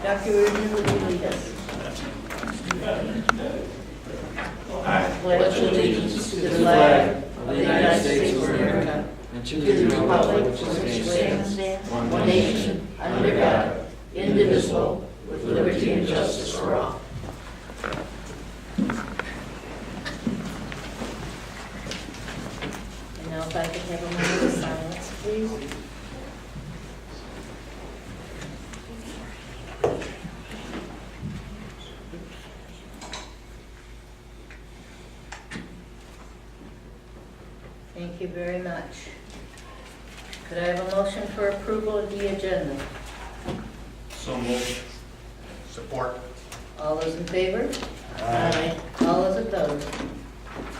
Dr. Urian, would you lead us? I Pledge allegiance to the flag of the United States of America and to the republic for which it stands, one nation, under God, indivisible, with liberty and justice for all. And now if I could have a moment of silence, please. Thank you very much. Could I have a motion for approval of the agenda? So moved. Support. All those in favor? Aye. All those opposed?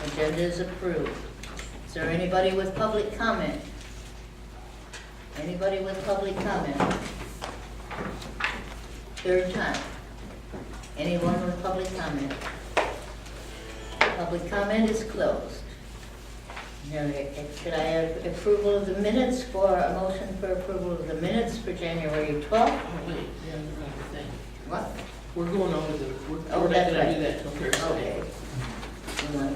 Agenda is approved. Is there anybody with public comment? Anybody with public comment? Third time. Anyone with public comment? Public comment is closed. Now, could I have approval of the minutes for, a motion for approval of the minutes for January 12th? Oh, wait, yeah, another thing. What? We're going over the, we're Oh, not that's gonna right. do that till Thursday. Okay. Right.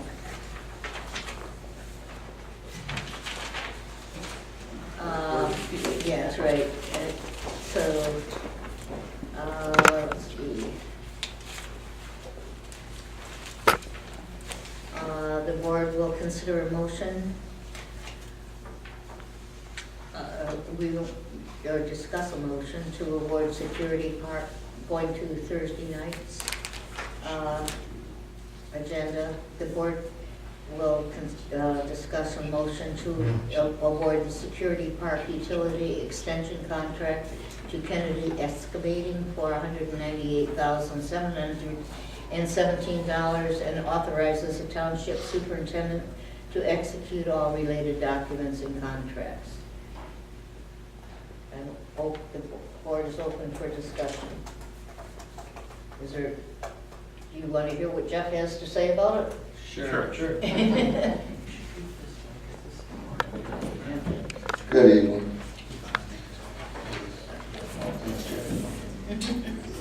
Yeah, that's right. So, let's see. The board will consider a motion. We will discuss a motion to award security park going to Thursday nights. Agenda. The board will discuss a motion to award the security park utility extension contract to Kennedy Excavating for $198,717 and authorizes the township superintendent to execute all related documents and contracts. And the board is open for discussion. Is there, do you want to hear what Jeff has to say about it? Sure. Good evening.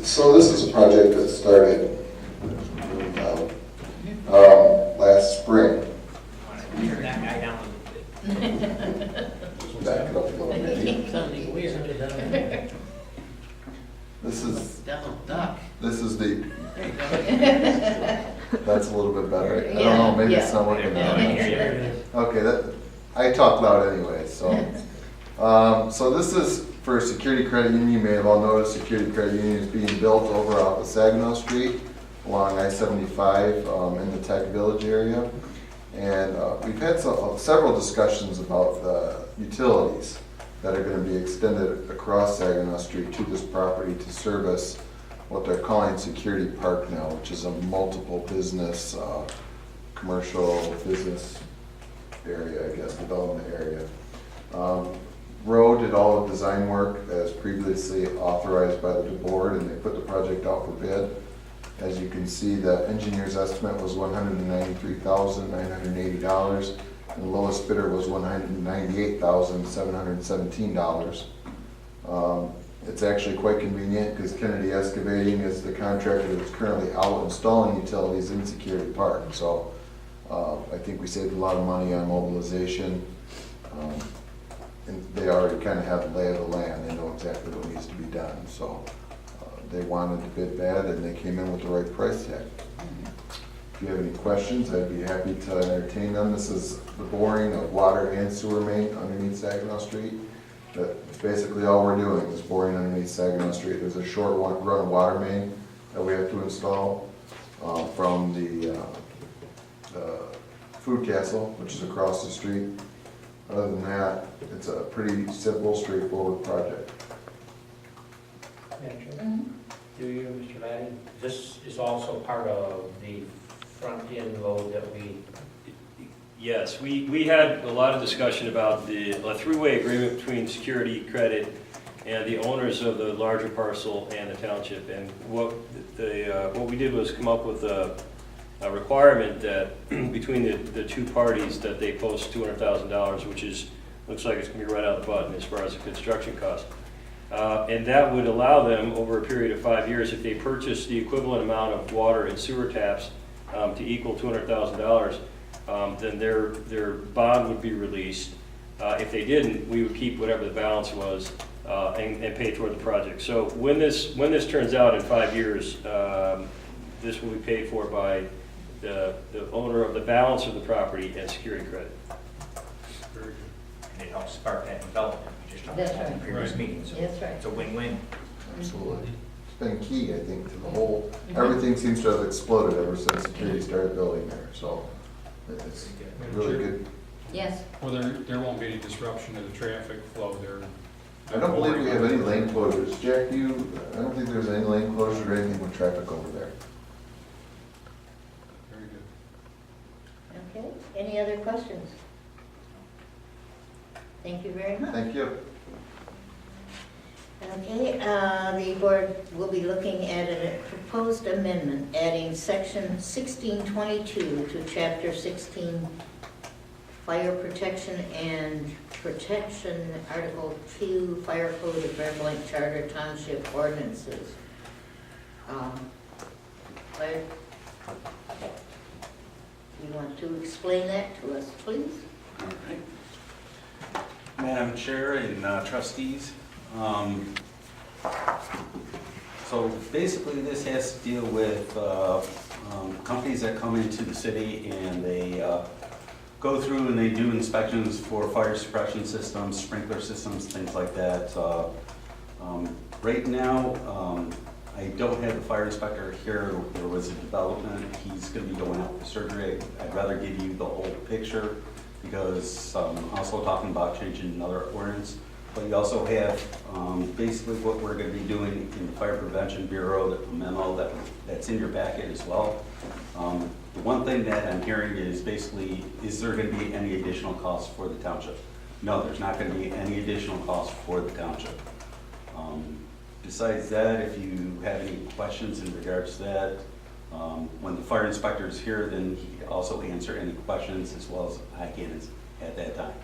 So this is a project that started last spring. Turn that guy down a little bit. Back it up a little bit. Sounding weird. This is the, There you go. that's a little bit better. I don't know, maybe it's not working Yeah. out. Okay, I talk loud anyway, so. So this is for Security Credit Union. You may have all noticed Security Credit Union is being built over off of Saginaw Street along I-75 in the Tech Village area. And we've had several discussions about the utilities that are going to be extended across Saginaw Street to this property to service what they're calling Security Park now, which is a multiple business, commercial business area, I guess, development area. Rowe did all the design work as previously authorized by the board, and they put the project out for bid. As you can see, the engineer's estimate was $193,980, and the lowest bidder was $198,717. It's actually quite convenient because Kennedy Excavating is the contractor that's currently out installing utilities in Security Park. So I think we saved a lot of money on mobilization. And they already kind of have the lay of the land. They know exactly what needs to be done. So they wanted to bid bad, and they came in with the right price tag. If you have any questions, I'd be happy to entertain them. This is the boring of water and sewer main underneath Saginaw Street. That's basically all we're doing is boring underneath Saginaw Street. There's a short run of water main that we have to install from the Food Castle, which is across the street. Other than that, it's a pretty simple, straightforward project. Do you, Mr. Laddie? This is also part of the front-end load that we... Yes, we had a lot of discussion about a three-way agreement between Security Credit and the owners of the larger parcel and the township. And what we did was come up with a requirement that between the two parties that they post $200,000, which looks like it's going to be right out the button as far as the construction cost. And that would allow them, over a period of 5 years, if they purchase the equivalent amount of water and sewer taps to equal $200,000, then their bond would be released. If they didn't, we would keep whatever the balance was and pay toward the project. So when this turns out in 5 years, this will be paid for by the owner of the balance of the property and security credit. Very good. And it helps spark that development we just talked That's about in right. previous Right. meetings. So That's right. it's a win-win. Absolutely. It's been key, I think, to the whole, everything seems to have exploded ever since security started building there, so it's really good. Yes, Well, there won't be any disruption to the traffic flow there. I don't believe we have any lane closures. Jack, I don't think there's any lane closure or anything with traffic over there. Very good. okay. Any other questions? Thank you very much. Thank you. Okay, the board will be looking at a proposed amendment, adding section 1622 to chapter 16, fire protection and protection, article 2, fire code of Blanc Charter Township ordinances. Fire, you want to explain that to us, please? All right. Madam Chair and trustees, so basically this has to deal with companies that come into the city and they go through and they do inspections for fire suppression systems, sprinkler systems, things like that. Right now, I don't have the fire inspector here. There was a development. He's going to be going out for surgery. I'd rather give you the whole picture because I'm also talking about changing another ordinance. But you also have basically what we're going to be doing in the Fire Prevention Bureau, the memo that's in your packet as well. The one thing that I'm hearing is basically, is there going to be any additional costs for the township? No, there's not going to be any additional costs for the township. Besides that, if you have any questions in regards to that, when the fire inspector is here, then he can also answer any questions as well as I can at that time.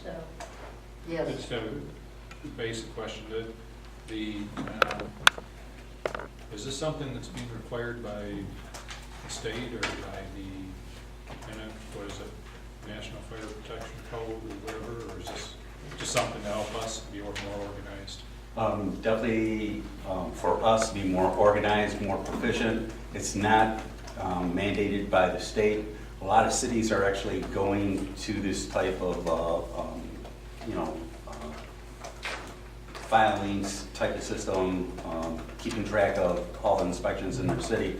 So, I yes. just have a basic question. Is this something that's being required by the state or by the, what is it, National Fire Protection Code or whatever, or is this just something to help us be more organized? Definitely for us to be more organized, more proficient. It's not mandated by the state. A lot of cities are actually going to this type of, filings type of system, keeping track of all the inspections in their city.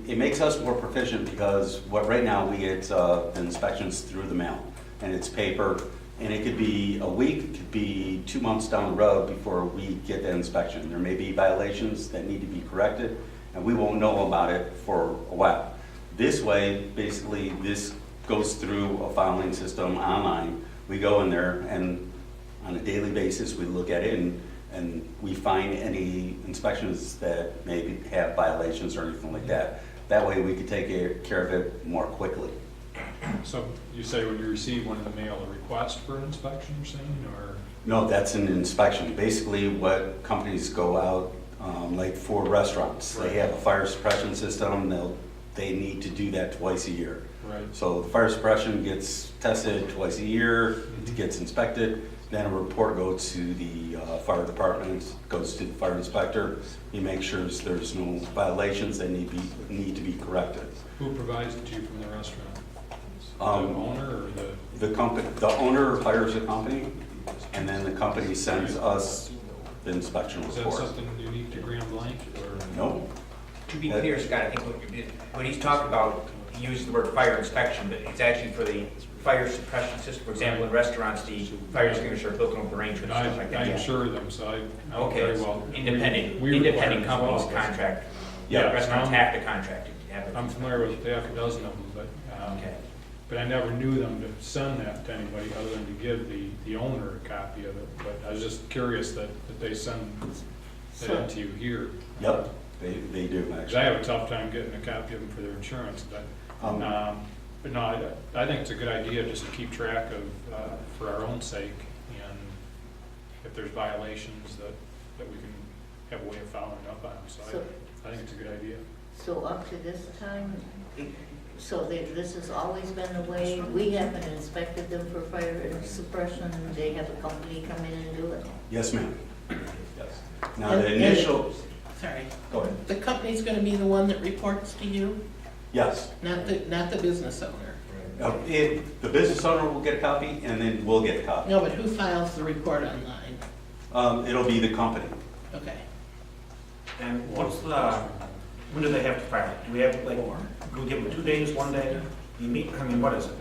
It makes us more proficient because right now we get the inspections through the mail and it's paper. And it could be a week, it could be 2 months down the road before we get that inspection. There may be violations that need to be corrected, and we won't know about it for a while. This way, basically, this goes through a filing system online. We go in there, and on a daily basis, we look at it, and we find any inspections that maybe have violations or anything like that. That way, we could take care of it more quickly. So you say when you receive one in the mail, a request for an inspection, you're saying, or? No, that's an inspection. Basically, what companies go out, like for restaurants, they have a fire suppression system, they need to do that twice a year. Right. So the fire suppression gets tested twice a year, it gets inspected, then a report goes to the fire department, goes to the fire inspector. He makes sure there's no violations that need to be corrected. Who provides it to you from the restaurant? The owner or the? The company, the owner hires a company, and then the company sends us the inspection Is that report. something unique to Grand Blanc or? No, To be clear, Scott, I think what he's talking about, he uses the word fire inspection, but it's actually for the fire suppression system. For example, in restaurants, the fire extinguisher built into arrangements, I stuff like that. insure them, so I know Okay, very well. independent We require it as companies well. contract. Yeah. Restaurants have to contract to have it. I'm familiar with half a dozen of them, Okay. but I never knew them to send that to anybody other than to give the owner a copy of it. But I was just curious that they send that to you here. yep, they do Because I actually. have a tough time getting a copy of them for their insurance, but no, I think it's a good idea just to keep track of, for our own sake, and if there's violations that we can have a way of following up on. So I think it's a good idea. So up to this time, this has always been the way, we haven't inspected them for fire suppression, they have a company come in and do it? Yes, ma'am. Yes. Now, And- the initial, Sorry, go ahead. the company's gonna be the one that reports to you, Yes. not the business owner? The business owner will get a copy, and then we'll get a copy. No, but who files the report online? It'll be the company. Okay. And when do they have to file it? Do we have, like, do we give them 2 days, 1 day? You meet, I mean, what is it?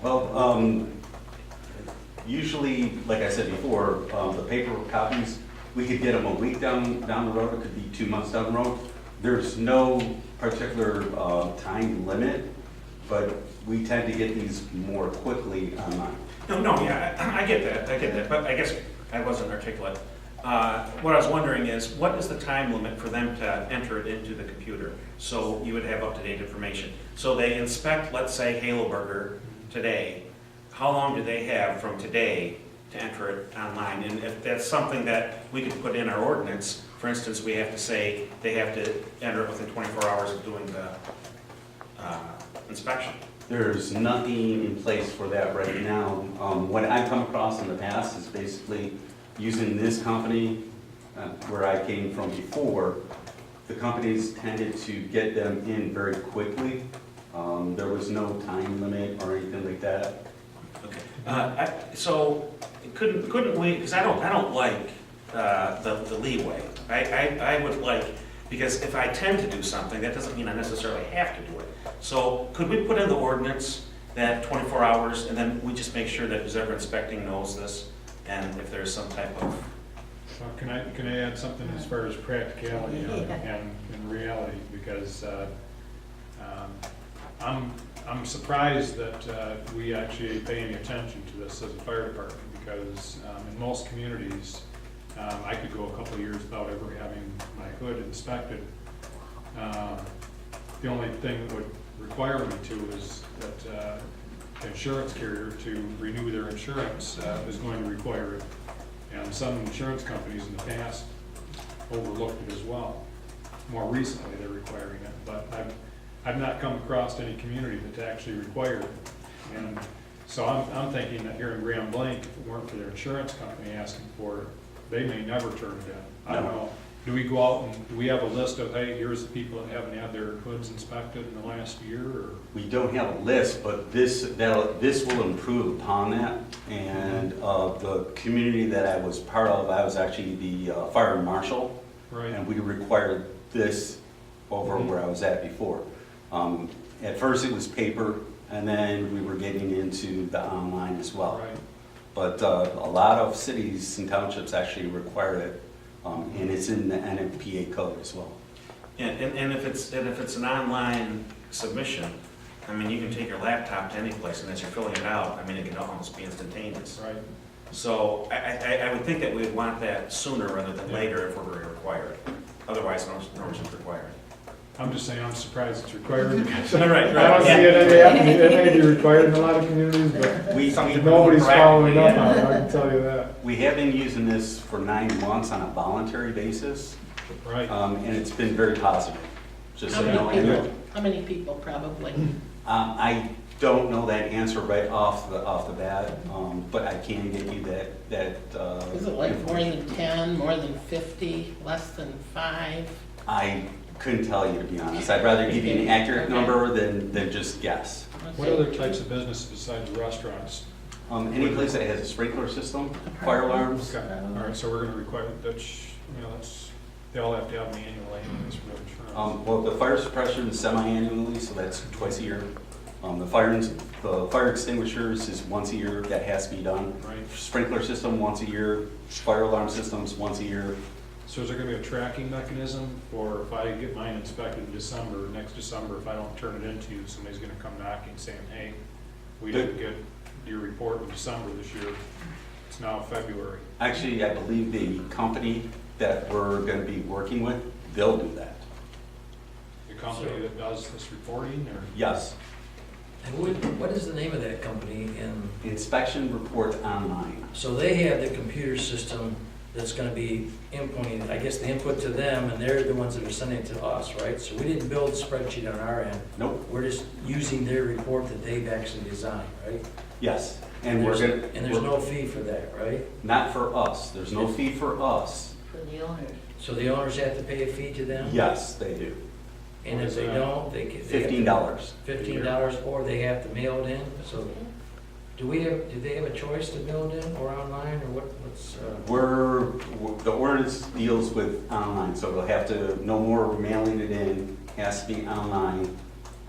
Well, usually, like I said before, the paper copies, we could get them a week down the road, it could be 2 months down the road. There's no particular time limit, but we tend to get these more quickly online. No, yeah, I get that, but I guess I wasn't articulate. What I was wondering is, what is the time limit for them to enter it into the computer? So you would have up-to-date information. So they inspect, let's say, Halo Burger today. How long do they have from today to enter it online? And if that's something that we could put in our ordinance, for instance, we have to say they have to enter it within 24 hours of doing the inspection. There's nothing in place for that right now. What I've come across in the past is basically using this company, where I came from before, the companies tended to get them in very quickly. There was no time limit or anything like that. Okay. So couldn't we? Because I don't like the leeway. I would like, because if I tend to do something, that doesn't mean I necessarily have to do it. So could we put in the ordinance that 24 hours, and then we just make sure that who's ever inspecting knows this, and if there's some type of. Can I add something as far as practicality and reality? Because I'm surprised that we actually pay any attention to this as a fire department, because in most communities, I could go a couple of years without ever having my hood inspected. The only thing that would require me to is that the insurance carrier to renew their insurance is going to require it. And some insurance companies in the past overlooked it as well. More recently, they're requiring it, but I've not come across any community that's actually required it. And so I'm thinking that here in Grand Blanc, if it weren't for their insurance company asking for it, they may never turn it in. I don't know. Do we go out and, do we have a list of, hey, here's the people that haven't had their hoods inspected in the last year, or? We don't have a list, but this will improve upon that. And the community that I was part of, I was actually the fire marshal. Right. And we required this over where I was at before. At first it was paper, and then we were getting into the online as well. Right. But a lot of cities and townships actually require it, and it's in the NFPA code as well. And if it's an online submission, I mean, you can take your laptop to any place, and as you're filling it out, I mean, it can almost be instantaneous. Right. So I would think that we'd want that sooner rather than later if we're required. Otherwise, no one's required. I'm just saying, I'm surprised it's required. Because Right. I don't see it may be required in a lot of communities, but nobody's following up on it, I can tell you that. We have been using this for 9 months on a voluntary basis, Right. and it's been very positive. Just so How you know. many And people? How many people probably? I don't know that answer right off the bat, but I can get you that. Is it like more than 10, more than 50, less than 5? I couldn't tell you, to be honest. I'd rather give you an accurate number than just guess. What other types of businesses besides restaurants? Any place that has a sprinkler system, fire alarms. Okay, all right, so we're gonna require, that's, they all have to have an annual anyways for their insurance. Well, the fire suppression is semi-annually, so that's twice a year. The fire extinguishers is once a year, that has to be done. Right. Sprinkler system once a year, fire alarm systems once a year. So is there gonna be a tracking mechanism for if I get mine inspected in December, next December, if I don't turn it into you, somebody's gonna come knocking saying, hey, we didn't get your report in December this year, it's now February. Actually, I believe the company that we're gonna be working with, they'll do that. The company that does this reporting, or? Yes. And what is the name of that company? And Inspection reports online. so they have the computer system that's gonna be inputting, I guess the input to them, and they're the ones that are sending it to us, right? So we didn't build a spreadsheet on our end. Nope, We're just using their report that they've actually designed, right? yes, and we're there's- gonna. And there's no fee for that, right? Not for us, there's no fee for us. For the owners. So the owners have to pay a fee to them? Yes, they do. And if they don't, they can. $15. $15, or they have to mail it in, so do they have a choice to mail it in or online, or what's? The ordinance deals with online, so it'll have to, no more mailing it in, has to be online.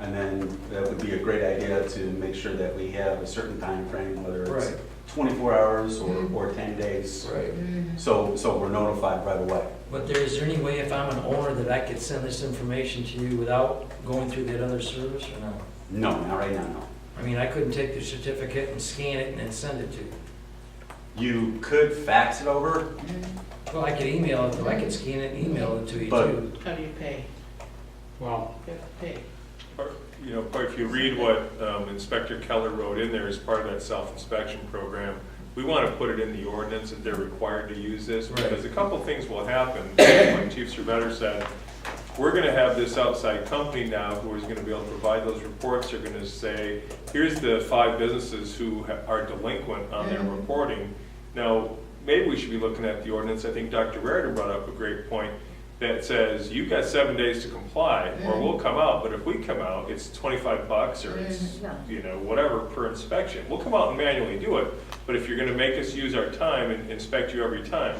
And then that would be a great idea to make sure that we have a certain time frame, whether it's Right. 24 hours or 10 days. Right. So we're notified right away. But is there any way, if I'm an owner, that I could send this information to you without going through that other service, or no? No, not right now, no. I mean, I couldn't take the certificate and scan it and then send it to you. You could fax it over, Well, I could email it, I could scan it and email it to you But- too. How do you pay? Well, You have to pay. You know, if you read what Inspector Keller wrote in there as part of that self-inspection program, we want to put it in the ordinance that they're required to use this, Right. because a couple things will happen. Like Chief Surveyor said, we're going to have this outside company now who is going to be able to provide those reports. They're going to say, here's the 5 businesses who are delinquent on their reporting. Now, maybe we should be looking at the ordinance. I think Dr. Raritan brought up a great point that says, you've got 7 days to comply, or we'll come out, but if we come out, it's $25 or it's, you know, whatever per inspection. We'll come out and manually do it, but if you're gonna make us use our time and inspect you every time,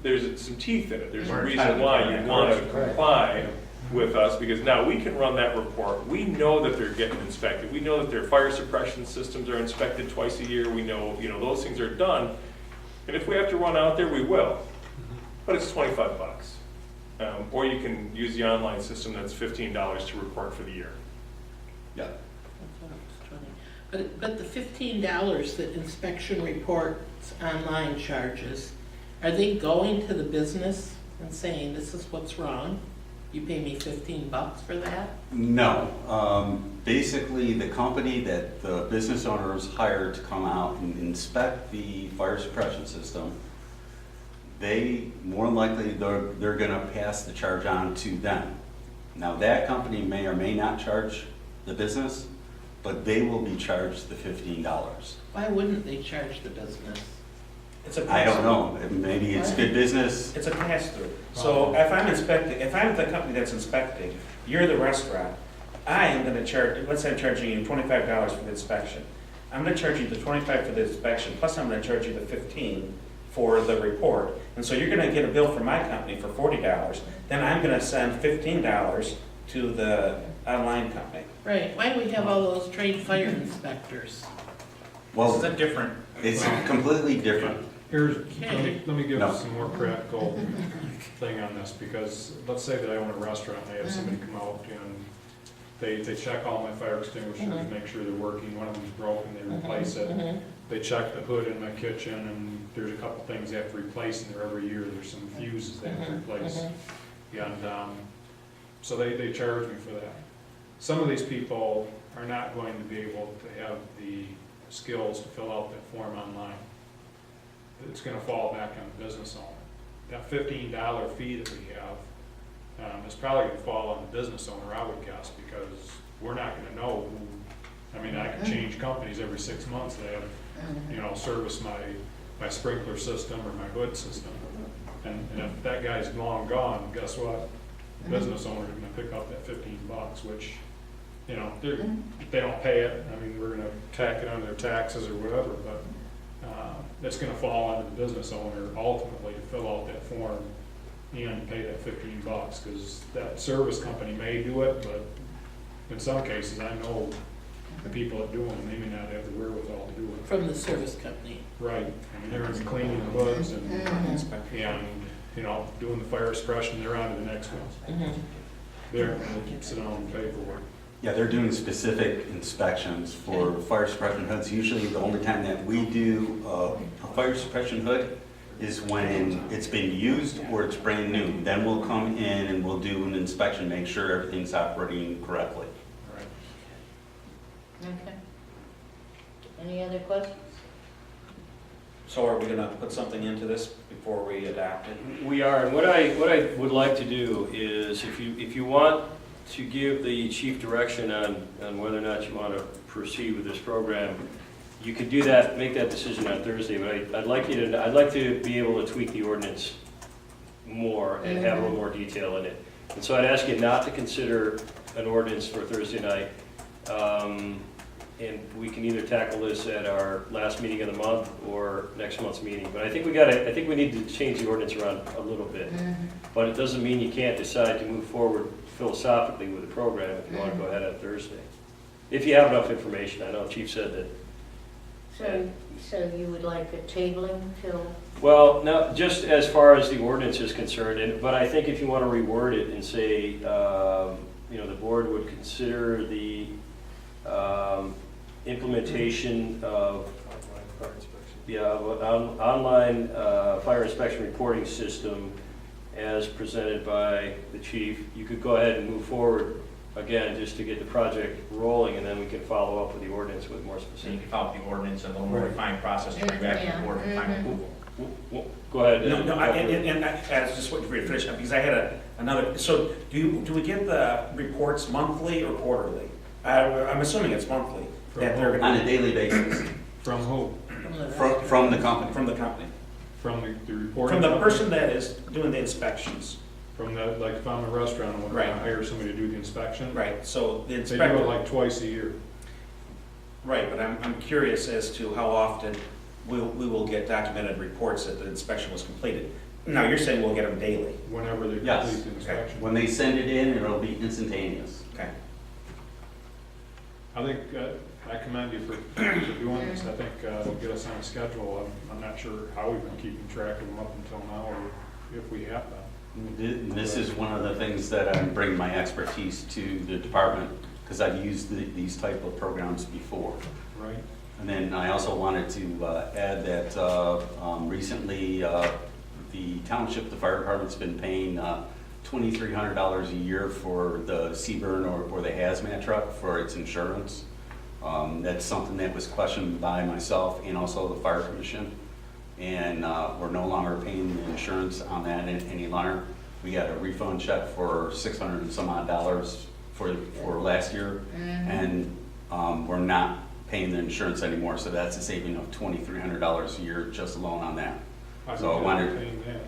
there's some teeth in it. There's a reason why you wanna comply with us, because now we can run that report. We know that they're getting inspected. We know that their fire suppression systems are inspected twice a year. We know, you know, those things are done. And if we have to run out there, we will. But it's $25. Or you can use the online system that's $15 to report for the year. yeah. That's what I was trying. But the $15 that inspection reports online charges, are they going to the business and saying, this is what's wrong? You pay me $15 for that? No, basically, the company that the business owners hired to come out and inspect the fire suppression system, they, more than likely, they're gonna pass the charge on to them. Now, that company may or may not charge the business, but they will be charged the $15. Why wouldn't they charge the business? It's a I don't pass-through. know, maybe it's good business. It's a pass-through. So if I'm inspecting, if I'm the company that's inspecting, you're the restaurant, I am gonna charge, let's say I'm charging you $25 for the inspection. I'm gonna charge you the 25 for the inspection, plus I'm gonna charge you the 15 for the report. And so you're gonna get a bill from my company for $40, then I'm gonna send $15 to the online company. Right, why do we have all those trained fire inspectors? This Well, is a different, it's completely different. here's, Okay. let me give No. some more practical thing on this, because let's say that I own a restaurant, and I have somebody come out and they check all my fire extinguishers, make sure they're working, one of them's broken, they replace it. They check the hood in my kitchen, and there's a couple things they have to replace in there every year, there's some fuses they have to replace. And, so they charge me for that. Some of these people are not going to be able to have the skills to fill out that form online. It's gonna fall back on the business owner. That $15 fee that we have, is probably gonna fall on the business owner, I would guess, because we're not gonna know who, I mean, I can change companies every 6 months that have, you know, service my sprinkler system or my hood system. And if that guy's long gone, guess what? The business owner's gonna pick up that $15, which, you know, if they don't pay it, I mean, we're gonna tack it on their taxes or whatever, but it's gonna fall on the business owner ultimately to fill out that form and pay that $15, because that service company may do it, but in some cases, I know the people that do them, they may not have the wherewithal to do it. From the service company. Right, I mean, they're gonna be cleaning the hoods and, you know, doing the fire suppression, they're on to the next one. They're gonna sit down and pay for it. Yeah, they're doing specific inspections for fire suppression hoods. Usually the only time that we do a fire suppression hood is when it's been used or it's brand new. Then we'll come in and we'll do an inspection, make sure everything's operating correctly. Right. Okay. Any other questions? So are we gonna put something into this before we adopt it? We are, and what I would like to do is, if you want to give the chief direction on whether or not you want to proceed with this program, you could do that, make that decision on Thursday, but I'd like to be able to tweak the ordinance more and have a little more detail in it. And so I'd ask you not to consider an ordinance for Thursday night. And we can either tackle this at our last meeting of the month or next month's meeting. But I think we need to change the ordinance around a little bit. But it doesn't mean you can't decide to move forward philosophically with the program if you want to go ahead on Thursday. If you have enough information. I know the chief said that. So you would like a tabling till? Well, no, just as far as the ordinance is concerned, but I think if you want to reword it and say, the board would consider the implementation of online fire inspection reporting system as presented by the chief, you could go ahead and move forward again, just to get the project rolling, and then we can follow up with the ordinance with more So you specific. can follow the ordinance, a little more refined process to bring back to the board for final approval. Go ahead. No, and I was just waiting for you to finish, because I had another, so do we get the reports monthly or quarterly? I'm assuming it's monthly. That they're On gonna, a daily basis, From who? from the company. from the company, From the reporting? from the company? person that is doing the inspections. From the, like if I'm a restaurant, and Right. I hire somebody to do the inspection? Right, so the They do inspector. it like twice a year. Right, but I'm curious as to how often we will get documented reports that the inspection was completed. Now, you're saying we'll get them daily. Whenever they Yes. complete the inspection. When they send it in, it'll be instantaneous. Okay. I think, I commend you for doing this. I think it'll get us on a schedule. I'm not sure how we've been keeping track of them up until now, or if we have them. This is one of the things that I'm bringing my expertise to the department, because I've used these type of programs before. Right? And then I also wanted to add that recently, the township, the fire department's been paying $2,300 a year for the Seaburn or the hazmat truck for its insurance. That's something that was questioned by myself and also the fire commission. And we're no longer paying the insurance on that any longer. We got a refund check for $600 and some odd for last year. And we're not paying the insurance anymore, so that's a saving of $2,300 a year just alone on that. How do So I we wondered- avoid paying that?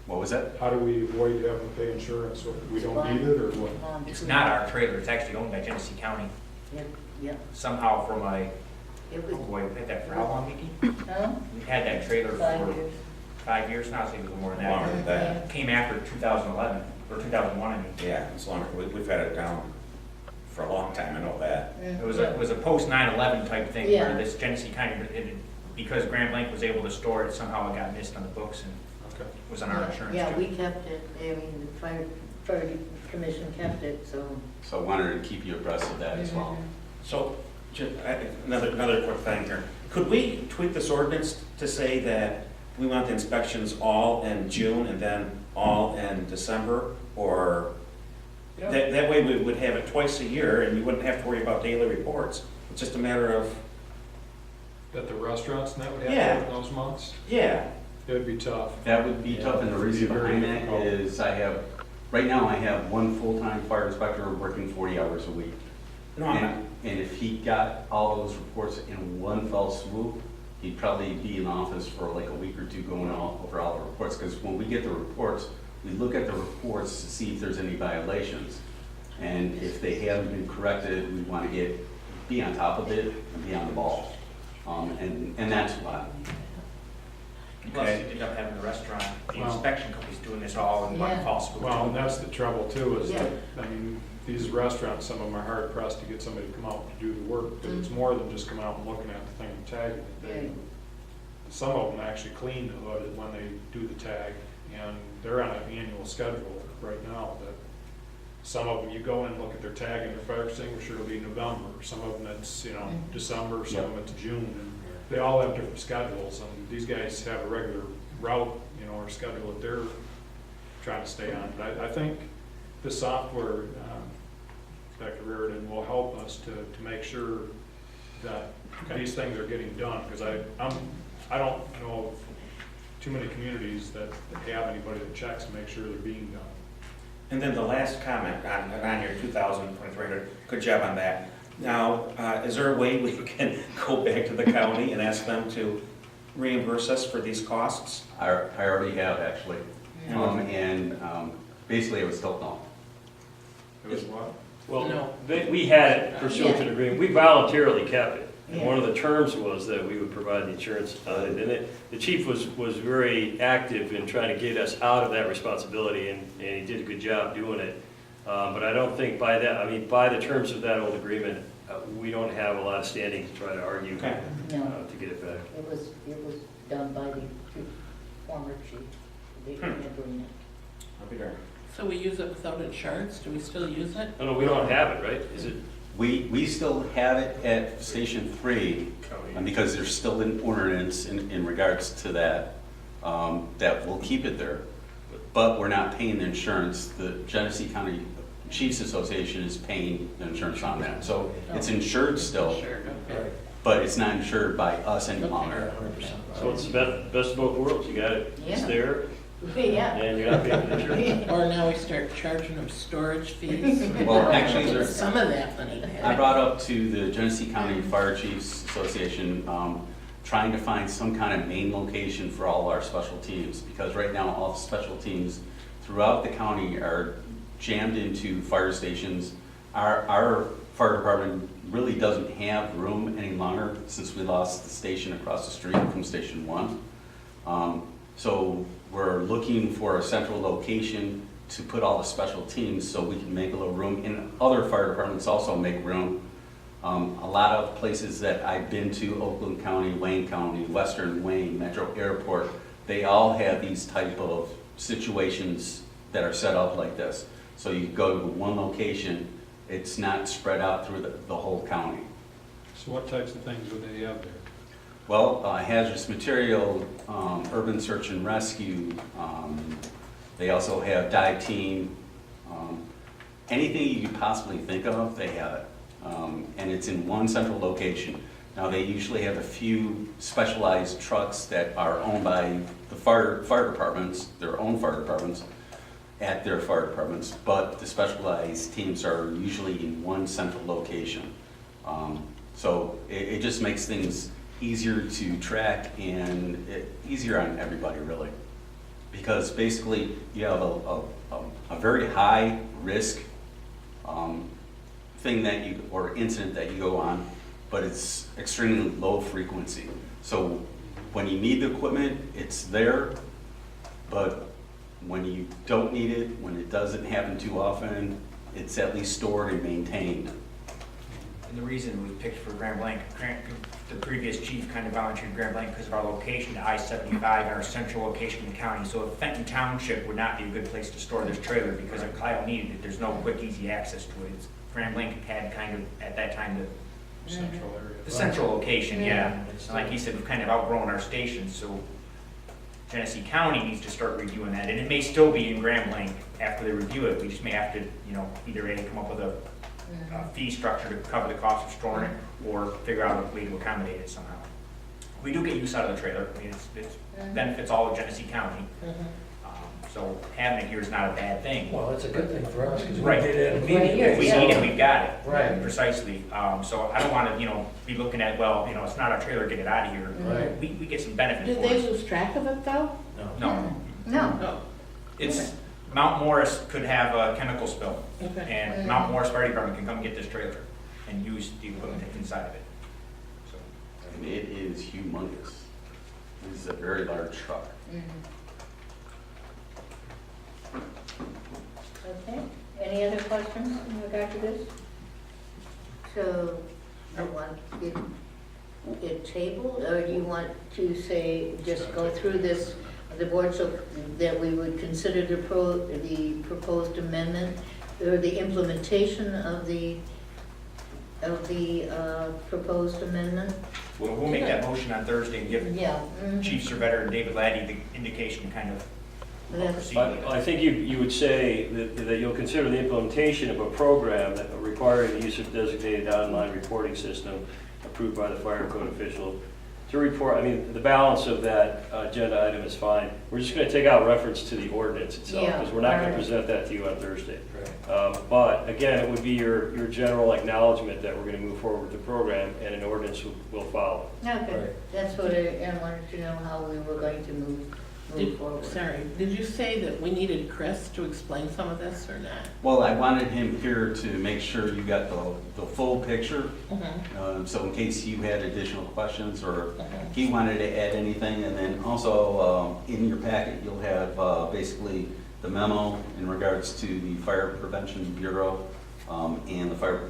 What was that? How do we avoid having to pay insurance? Or we don't need it, or what? It's not our trailer, it's actually owned by Genesee County. Yep. Somehow from my, It oh was, boy, we had that for how long, Vicki? huh? We had that trailer 5 for years. 5 years now, so it was more than Longer that. than that. Came after 2011, or 2001, I mean. Yeah, it's longer. We've had it down for a long time, I know that. It was a post 9/11 type thing where Yeah. this Genesee County, because Grand Blanc was able to store it, somehow it got missed on the books and Okay. was on our insurance Yeah, too. we kept it, I mean, the fire commission kept it, so. So I wanted to keep you abreast of that as well. So, another quick thing here. Could we tweak this ordinance to say that we want the inspections all in June and then all in December? Or that way we would have it twice a year and you wouldn't have to worry about daily reports. It's just a matter of, That the restaurants and that would have Yeah. to work those months? yeah, It would be tough. That would be tough, and the reason It'd be very behind that difficult. is right now I have one full-time fire inspector working 40 hours a week. no, I'm not. And if he got all those reports in one fell swoop, he'd probably be in office for like a week or two going over all the reports. Because when we get the reports, we look at the reports to see if there's any violations. And if they haven't been corrected, we want to be on top of it and be on the ball. And that's why. Plus, Okay. you end up having the restaurant, the Well- inspection companies doing this all in one Yeah. fall swoop. Well, and that's the trouble too, is Yeah. that, I mean, these restaurants, some of them are hard pressed to get somebody to come out and do the work, because it's more than just coming out and looking at the thing and tagging it. Right. Some of them actually clean the hood when they do the tag, and they're on an annual schedule right now, that some of them, you go in and look at their tag and their fire extinguisher, it'll be November, some of them it's, December, some of them it's June, and they all have different schedules, and these guys have a regular route, or schedule that they're trying to stay on. But I think the software, Dr. Reardon will help us to make sure that these things are getting done, because I don't know of too many communities that have anybody that checks to make sure they're being done. And then the last comment on your 2023, good job on that. Now, is there a way we can go back to the county and ask them to reimburse us for these costs? I already have, actually. Basically, it was still no. It was what? Well, No. we had it pursuant to the agreement, we voluntarily kept it. And one of the terms was that we would provide the insurance on it. And the chief was very active in trying to get us out of that responsibility, and he did a good job doing it. But I don't think by the terms of that old agreement, we don't have a lot of standing to try to argue Okay. No, to get it back. it was done by the former chief, the agreement. I'll be darned. So we use it without insurance? Do we still use it? No, we don't have it, right? Is it? We still have it at Station 3, because there's still an ordinance in regards to that, that will keep it there. But we're not paying the insurance. The Genesee County Chiefs Association is paying the insurance on that. So it's insured still, Sure, okay. but it's not insured by us any longer. So it's the best of both worlds. You got it, it's Yeah. there, Yeah. and you're not paying the insurance. Or now we start charging them storage fees. Well, actually, Get there's, some of that money back. I brought up to the Genesee County Fire Chiefs Association, trying to find some kind of main location for all our special teams, because right now, all the special teams throughout the county are jammed into fire stations. Our fire department really doesn't have room any longer since we lost the station across the street from Station 1. So we're looking for a central location to put all the special teams so we can make a little room, and other fire departments also make room. A lot of places that I've been to, Oakland County, Wayne County, Western Wayne, Metro Airport, they all have these type of situations that are set up like this. So you go to one location, it's not spread out through the whole county. So what types of things would they have there? Well, hazardous material, urban search and rescue, they also have dive team, anything you could possibly think of, they have it. And it's in one central location. Now, they usually have a few specialized trucks that are owned by the fire departments, their own fire departments, at their fire departments, but the specialized teams are usually in one central location. So it just makes things easier to track and easier on everybody, really. Because basically, you have a very high risk thing that or incident that you go on, but it's extremely low frequency. So when you need the equipment, it's there, but when you don't need it, when it doesn't happen too often, it's at least stored and maintained. And the reason we picked for Grand Blanc, the previous chief kind of volunteered Grand Blanc because of our location, I-75, and our central location in the county. So Fenton Township would not be a good place to store this trailer because if Kyle needed it, there's no quick, easy access to it. Grand Blanc had kind of, at that time, Central area. the central location, yeah. And like he said, we've kind of outgrown our stations, so Genesee County needs to start reviewing that. And it may still be in Grand Blanc after they review it. We just may have to, either A, come up with a fee structure to cover the cost of storing it, or figure out a way to accommodate it somehow. We do get use out of the trailer. I mean, it's benefits all of Genesee County. So having it here is not a bad thing. Well, it's a good thing for us, because we Right. did it Right immediately. here, If we yeah. need it, we've got it. Right. Precisely. So I don't want to, be looking at, well, it's not our trailer, get it out of here. Right. We get some benefit Did for they it. lose track of it though? No, No, Oh, it's, Mount Morris could have a chemical spill, okay. and Mount Morris Fire Department can come get this trailer and use the equipment inside of it. So, And it is humongous. It is a very large truck. okay. Any other questions in regard to this? So, you want it tabled, or do you want to say, just go through this, the board, so that we would consider the proposed amendment, or the implementation of the proposed amendment? we'll make that motion on Thursday and give Yeah. Chief Surveyor and David Laddie the indication kind of proceed. I think you would say that you'll consider the implementation of a program that requiring the use of designated online reporting system approved by the fire code official to report. I mean, the balance of that agenda item is fine. We're just going to take out reference to the ordinance itself, Yeah, because we're not going to alright. present that to you on Thursday. But again, it would be your general acknowledgement that we're going to move forward with the program, and an ordinance will follow. Okay, that's what I wanted to know, how we were going to move forward. Sorry, did you say that we needed Chris to explain some of this or not? Well, I wanted him here to make sure you got the full picture. Mhm. So in case you had additional questions or Mhm. he wanted to add anything, and then also in your packet, you'll have basically the memo in regards to the Fire Prevention Bureau and the fire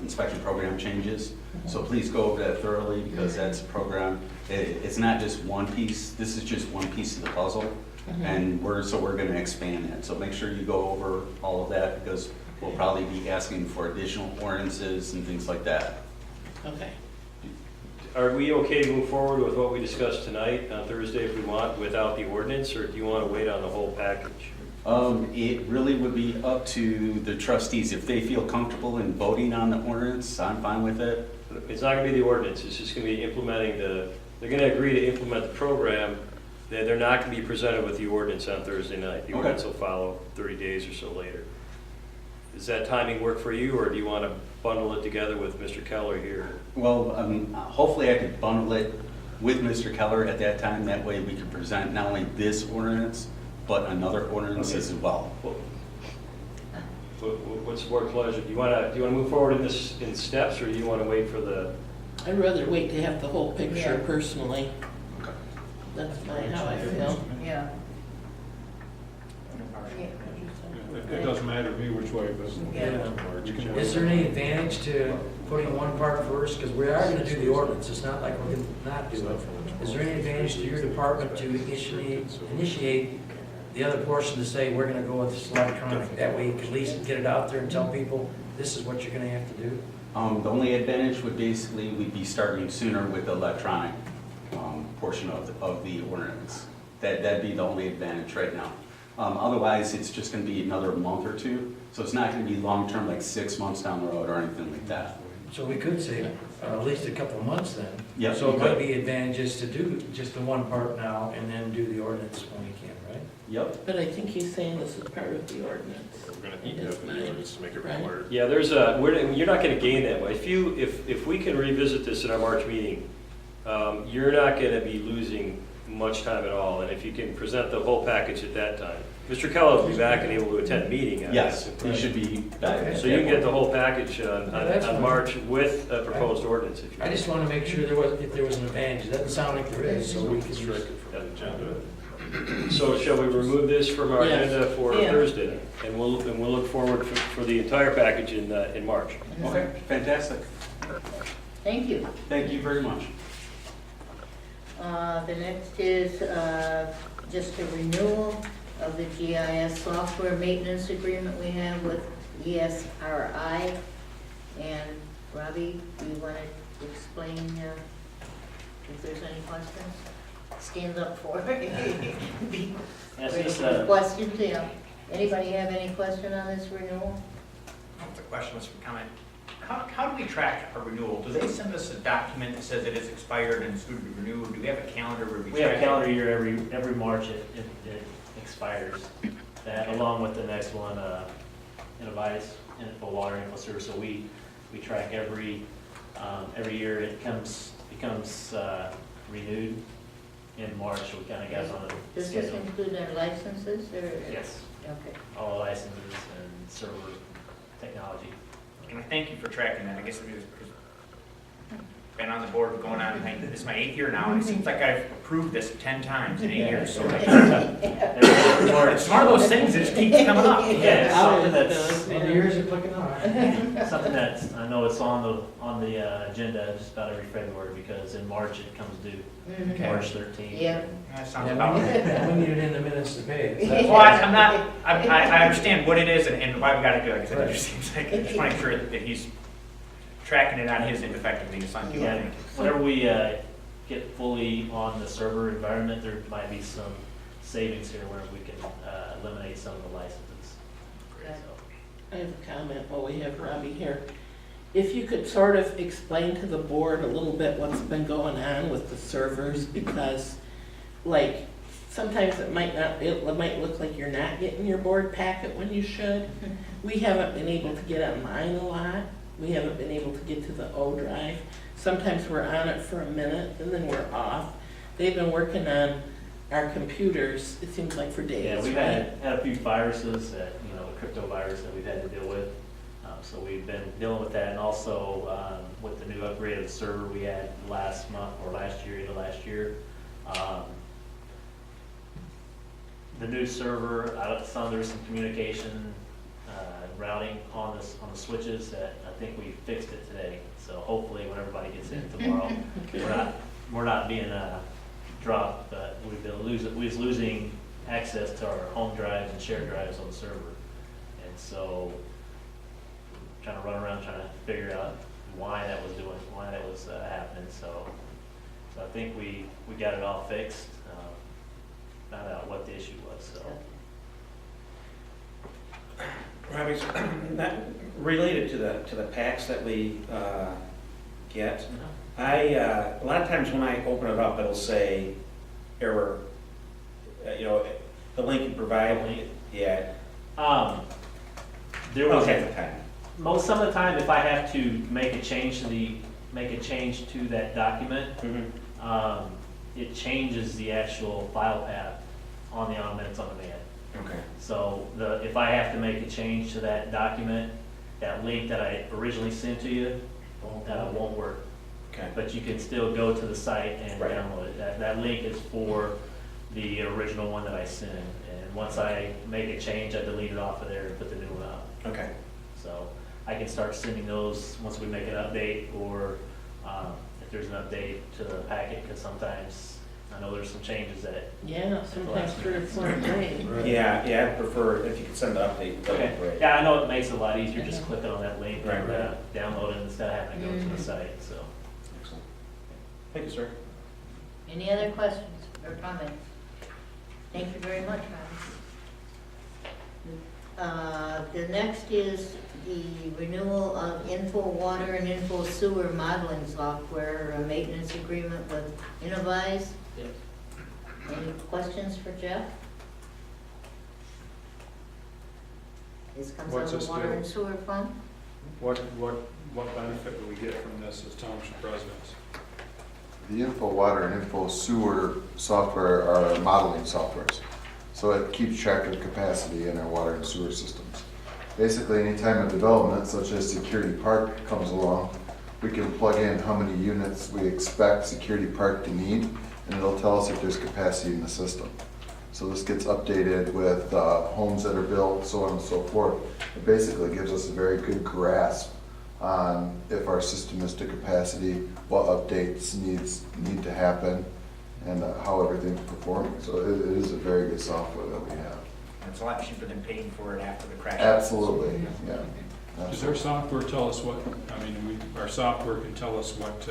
inspection program changes. So please go over that thoroughly, because that's a program, it's not just one piece, this is just one piece of the puzzle. And we're going to expand that. So make sure you go over all of that, because we'll probably be asking for additional ordinances and things like that. Okay. Are we okay to move forward with what we discussed tonight on Thursday if we want, without the ordinance, or do you want to wait on the whole package? It really would be up to the trustees. If they feel comfortable in voting on the ordinance, I'm fine with it. It's not going to be the ordinance, it's just going to be implementing they're going to agree to implement the program. They're not going to be presented with the ordinance on Thursday night. The Okay. ordinance will follow 30 days or so later. Does that timing work for you, or do you want to bundle it together with Mr. Keller here? Well, hopefully I could bundle it with Mr. Keller at that time. That way we can present not only this ordinance, but another ordinance Okay. as well. What's the board pleasure? Do you want to move forward in steps, or do you want to wait for the? I'd rather wait to have the whole picture Yeah. personally. That's how I feel. Yeah. It doesn't matter to me which way, but. Yeah. Is there any advantage to putting one part first? Because we are going to do the ordinance, it's not like we're going to not do it. Is there any advantage to your department to initiate the other portion to say, we're going to go with this electronic? That way you can at least get it out there and tell people, this is what you're going to have to do? The only advantage would basically, we'd be starting sooner with the electronic portion of the ordinance. That'd be the only advantage right now. Otherwise, it's just going to be another month or two. So it's not going to be long-term, like 6 months down the road or anything like that. So we could say at least a couple of months then. Yeah, So we it might could. be advantageous to do just the one part now and then do the ordinance when we can, right? Yep. But I think he's saying this is part of the ordinance. We're gonna need that for the ordinance to make it Right. required. Yeah, you're not going to gain that way. If we can revisit this in our March meeting, you're not going to be losing much time at all. And if you can present the whole package at that time, Mr. Keller will be back and able to attend a meeting. Yes, we should be back. So you can get the whole package that's on fine. March with a proposed ordinance if you I just want to make sure if there was an advantage. It doesn't sound like there is, so we can Strike it from the agenda. So shall we remove this from our Yes. agenda for Yeah. Thursday then? And we'll look forward for the entire package in March. Okay, fantastic. Thank you. Thank you very much. The next is just a renewal of the GIS software maintenance agreement we have with ESRI. And Robbie, do you want to explain if there's any questions? Stand up for it. Questions, yeah. Anybody have any question on this renewal? The question was for comment. How do we track a renewal? Do they send us a document that says it is expired and it's due to be renewed? Do we have a calendar where we track We have a it? calendar year, every March it expires. That along with the next one, Innovice, Info Water, Info Service, so we track every year it becomes renewed in March, so we kind of got on the Does this schedule. include our licenses or? Yes, Okay. all licenses and server technology. And I thank you for tracking that. I guess it is, because been on the board going on, this is my 8th year now, and it seems like I've approved this 10 times in 8 years, so it's one of those things that just keeps coming up. Yeah, it's something that's, And the years are clicking on. something that's, I know it's on the agenda just about every February, because in March it comes due, Mhm. March 13th. Yeah. That sounds Yeah, about right. we need it in the minutes to pay it. Well, I'm not, I understand what it is and why we got to do it, because it just seems like, I just want to make sure that he's tracking it on his end effectively, just like you Yeah, think. whenever we get fully on the server environment, there might be some savings here where we can eliminate some of the licenses. Good. So, I have a comment while we have Robbie here. If you could sort of explain to the board a little bit what's been going on with the servers, because like, sometimes it might look like you're not getting your board packet when you should. We haven't been able to get online a lot. We haven't been able to get to the O drive. Sometimes we're on it for a minute and then we're off. They've been working on our computers, it seems like for days, yeah, we've right? had a few viruses that, you know, the crypto virus that we've had to deal with. So we've been dealing with that, and also with the new upgrade of the server we had last month, or last year, into last year. The new server, there was some communication routing on the switches that I think we fixed it today. So hopefully when everybody gets in tomorrow, we're not being dropped, but we was losing access to our home drives and shared drives on the server. And so trying to run around trying to figure out why that was happening. So I think we got it all fixed. Found out what the issue was. So Robbie, related to the packs that we get, a lot of times when I open it up, it'll say error. The link you provide. Yeah. There was half the time. some of the time, if I have to make a change to that document, it changes the actual file path on the minutes on demand. Okay. So if I have to make a change to that document, that link that I originally sent to you, that won't work. Okay. But you can still go to the site and Right. download it. That link is for the original one that I sent. And once I make a change, I delete it off of there and put the new one up. Okay. So I can start sending those once we make an update, or if there's an update to the packet, because sometimes I know there's some changes that. Yeah, sometimes 3 or 4 days. Yeah, I prefer if you could send the update. Okay. Right. Yeah, I know it makes it a lot easier just clicking on that link and Right. download it instead of having to go to the site. So. Excellent. Thank you, sir. Any other questions or comments? Thank you very much, Robbie. The next is the renewal of Info Water and Info Sewer modeling software, a maintenance agreement with Innovize. Yes. Any questions for Jeff? This comes out What's of this the water do? and sewer fund? What benefit do we get from this as township residents? The Info Water and Info Sewer software are modeling softwares. So it keeps track of capacity in our water and sewer systems. Basically, any time a development such as Security Park comes along, we can plug in how many units we expect Security Park to need, and it'll tell us if there's capacity in the system. So this gets updated with homes that are built, so on and so forth. It basically gives us a very good grasp on if our system is to capacity, what updates need to happen, and how everything's performing. So it is a very good software that we have. It's a lot cheaper than paying for it after the crash. Absolutely, yeah. Does our software tell us what, our software can tell us what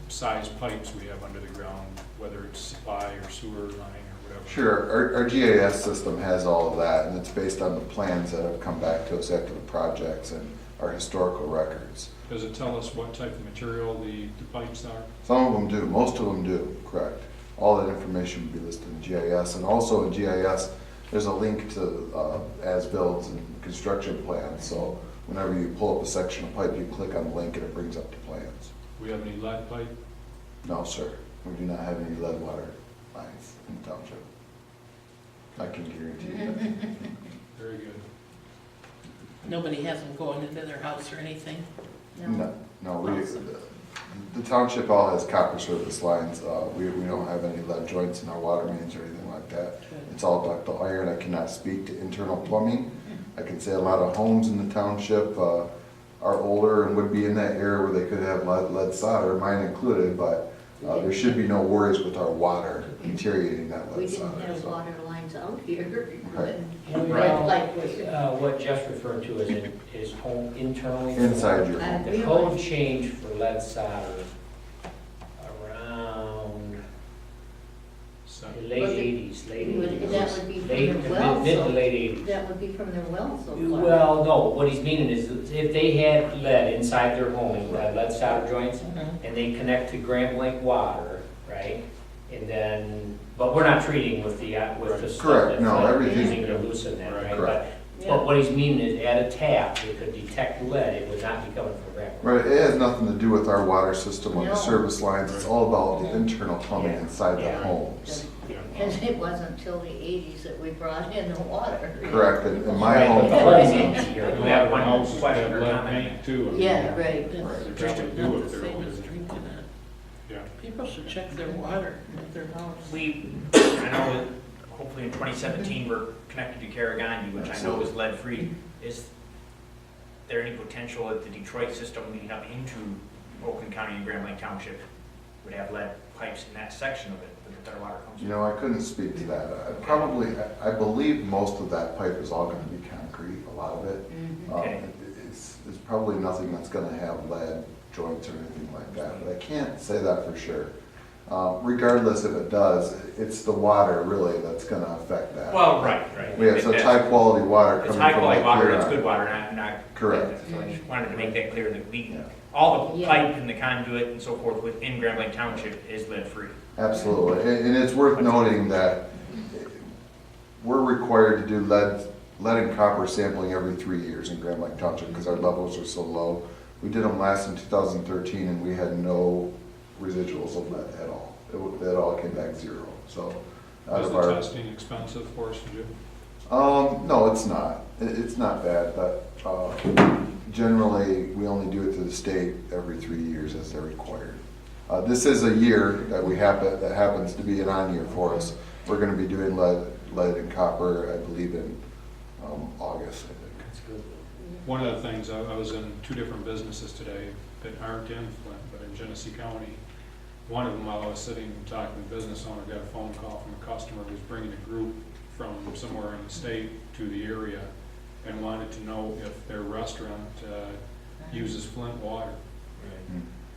size pipes we have under the ground, whether it's supply or sewer line or whatever? Sure, our GIS system has all of that, and it's based on the plans that have come back to us after the projects and our historical records. Does it tell us what type of material the pipes are? Some of them do, most of them do, correct. All that information would be listed in GIS, and also in GIS, there's a link to as-builds and construction plans, so whenever you pull up a section of pipe, you click on the link and it brings up the plans. Do we have any lead pipe? No, sir, we do not have any lead water lines in the township. I can guarantee you that. Very good. Nobody has them going into their house or anything? No, the township all has copper service lines. We don't have any lead joints in our water mains or anything like that. It's all ductile iron. I cannot speak to internal plumbing. I can say a lot of homes in the township are older and would be in that area where they could have lead solder, mine included, but there should be no worries with our water deteriorating that We lead didn't solder. have so. water lines out here. Right. And we Right. know, what Jeff's referring to is home internally. Inside your home. The code change for lead solder around the late Was it- 80s, late Was 80s. that they From their wells, mid to so- late eighties. That would be from their wells so far. Well, no, what he's meaning is that if they had lead inside their home, lead solder joints, and they connect to Grand Blanc water, right? And then, but we're not treating with the stuff Correct, that's no, like everything- using to loosen that, right? Correct. But what he's meaning is at a tap, it could detect lead, it would not be coming from Grand Blanc. Right, it has nothing to do with our water system or the No. service lines, it's all about the internal plumbing Yeah. inside the Yeah. homes. Because it wasn't until the 80s that we brought in the water. Correct, in my Right, home. but what he's meaning here, A we lot have of one houses question have or lead comment. paint too. I mean, Yeah, right. They That's probably do not it the there. same as drinking it. Yeah. People should check their water at their house. I know that hopefully in 2017, we're connected to Carragandi, which I know is lead-free. Is there any potential that the Detroit system leading up into Oakland County and Grand Blanc Township would have lead pipes in that section of it, that their water comes You from? know, I couldn't speak to that. I believe most of that pipe is all gonna be concrete, a lot of it. Mhm. Okay. It's probably nothing that's gonna have lead joints or anything like that, but I can't say that for sure. Regardless if it does, it's the water really that's gonna affect that. Well, right. We have such high quality water It's coming high from quality Lake water, it's Huron. good water, not. Correct. So I just wanted to make that clear that we, Yeah. all the Yeah. pipe and the conduit and so forth within Grand Blanc Township is lead-free. Absolutely, and it's worth noting that we're required to do lead and copper sampling every 3 years in Grand Blanc Township because our levels are so low. We did them last in 2013 and we had no residuals of lead at all. It all came back zero, so. out Is of the our testing expensive for us to do? No, it's not. It's not bad, but generally, we only do it to the state every 3 years as they're required. This is a year that that happens to be an on year for us. We're gonna be doing lead and copper, I believe in August, I think. That's good. One of the things, I was in 2 different businesses today that aren't in Flint, but in Genesee County. One of them, while I was sitting and talking to the business owner, got a phone call from a customer who was bringing a group from somewhere in the state to the area and wanted to know if their restaurant uses Flint water,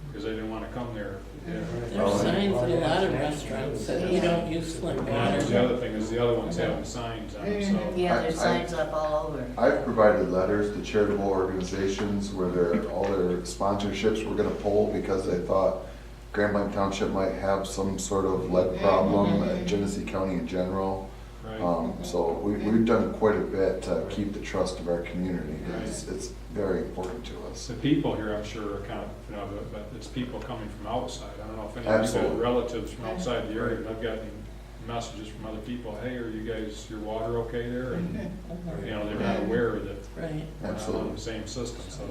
because they didn't want to come there. There's signs at a lot of restaurants that you don't use Flint The water. other thing is the other ones have signs on them, so. Yeah, there's I- signs up all over. I've provided letters to charitable organizations where all their sponsorships were gonna pull because they thought Grand Blanc Township might have some sort of lead problem, and Genesee County in general. Right. So we've done quite a bit to keep the trust of our community. It's very important to us. The people here, I'm sure, are kind of, but it's people coming from outside. I don't know if any of you Absolutely. got relatives from outside the area, but I've gotten messages from other people, hey, are you guys, your water okay there? And, they're not aware that Right. we're not Absolutely. on the same system, so.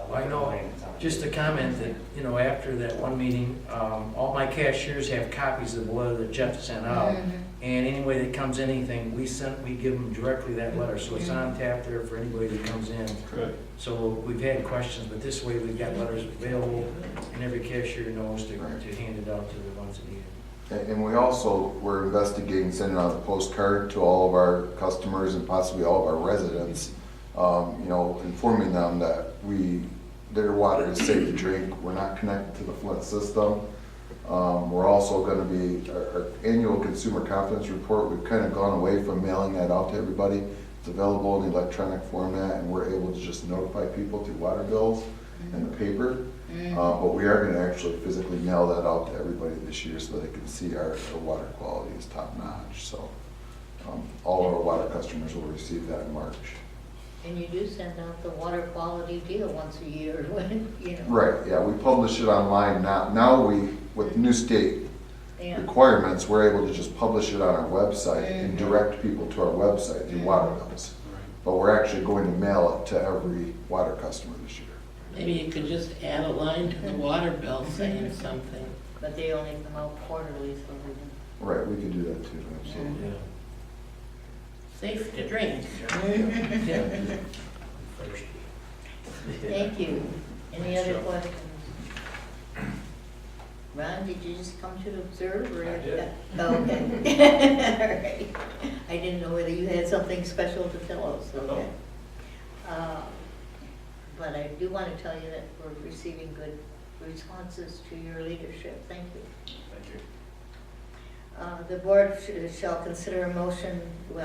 Well, I know, just a comment that, after that one meeting, all my cashiers have copies of the letter that Jeff sent out. And anybody that comes in anything, we give them directly that letter, so it's on tap there for anybody that comes in. Good. So we've had questions, but this way we've got letters available, and every cashier knows to hand it out to the ones that need it. And we also were investigating sending out a postcard to all of our customers and possibly all of our residents, informing them that their water is safe to drink. We're not connected to the Flint system. We're also gonna be, our annual consumer confidence report, we've kind of gone away from mailing that out to everybody. It's available in electronic format and we're able to just notify people through water bills and the paper. But we are gonna actually physically mail that out to everybody this year so they can see our water quality is top notch. So all of our water customers will receive that in March. And you do send out the water quality deal once a year when, Right, yeah, we publish it online now. Now with new state Yeah. requirements, we're able to just publish it on our website and direct people to our website through water bills. But we're actually going to mail it to every water customer this year. Maybe you could just add a line to the water bill saying something. But they only come out quarterly, so we can. Right, we could do that too, absolutely. Yeah. Safe to drink. Thank you. Any Thanks, other Joe. questions? Ron, did you just come to observe or? I did. Oh, okay. All right. I didn't know whether you had something special to tell us. Okay. But I do want to tell you that we're receiving good responses to your leadership. Thank you. Thank you. The board shall consider a motion, we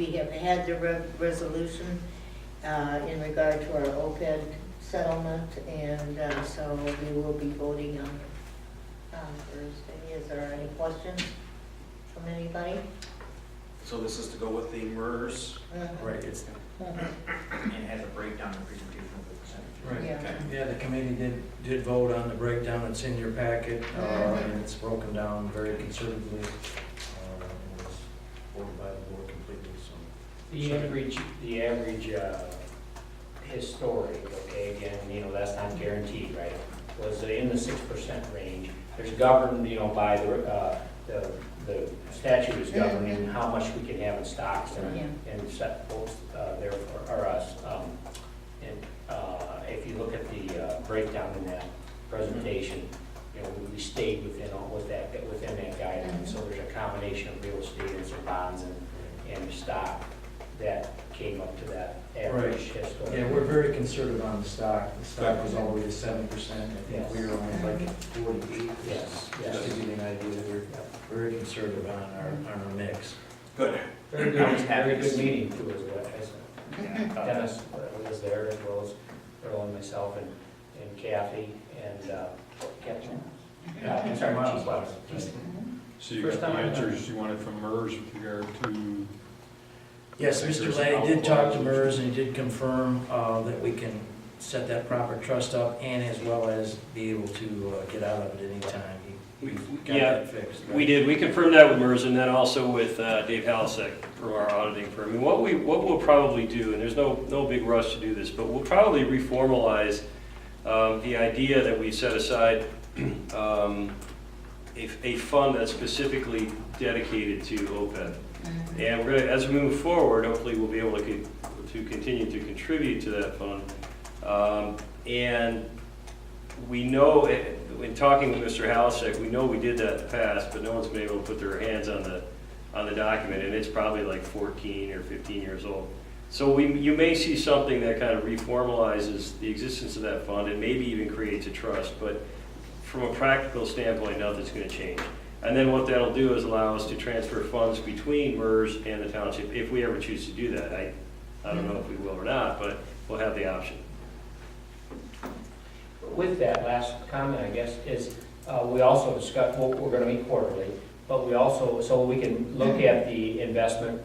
have had the resolution in regard to our OPEB settlement, and so we will be voting on Thursday. Is there any questions from anybody? So this is to go with the MERS? Right, it's, And it has a breakdown of presentation of the percentages. Yeah. yeah, the committee did vote on the breakdown, it's in your packet, and it's broken down very conservatively. And it's voted by the board completely, so. The average historic, okay, again, you know, that's not guaranteed, right, was in the 6% range. There's governed, you know, by the statute is governing how much we can have in stocks and set folks there for us. And if you look at the breakdown in that presentation, you know, we stayed within that guideline. So there's a combination of real estate and some bonds and stock that came up to that average historic. Yeah, we're very conservative on the stock. The stock was always 7%. I think we were only like 48. Yes, Just to give you an idea, we're very conservative on our mix. Good. Very good meeting too, as well. Yeah, Dennis was there, as well as Earl and myself and Kathy and Captain. I'm sorry, Chief West. So you First got the time I've done answers you wanted from MERS with regard to, Yes, Mr. Lay did talk to MERS and he did confirm that we can set that proper trust up and as well as be able to get out of it anytime. We got Yeah, that fixed. right? We did, we confirmed that with MERS and then also with Dave Halasek from our auditing firm. And what we'll probably do, and there's no big rush to do this, but we'll probably reformalize the idea that we set aside a fund that's specifically dedicated to OPEB. And we're gonna, as we move forward, hopefully we'll be able to continue to contribute to that fund. And we know, in talking with Mr. Halasek, we know we did that in the past, but no one's been able to put their hands on the document, and it's probably like 14 or 15 years old. So you may see something that kind of reformalizes the existence of that fund and maybe even creates a trust, but from a practical standpoint, nothing's going to change. And then what that'll do is allow us to transfer funds between MERS and the township, if we ever choose to do that. I don't know if we will or not, but we'll have the option. With that last comment, I guess, is we also discussed, well, we're going to meet quarterly, but we also, so we can look at the investment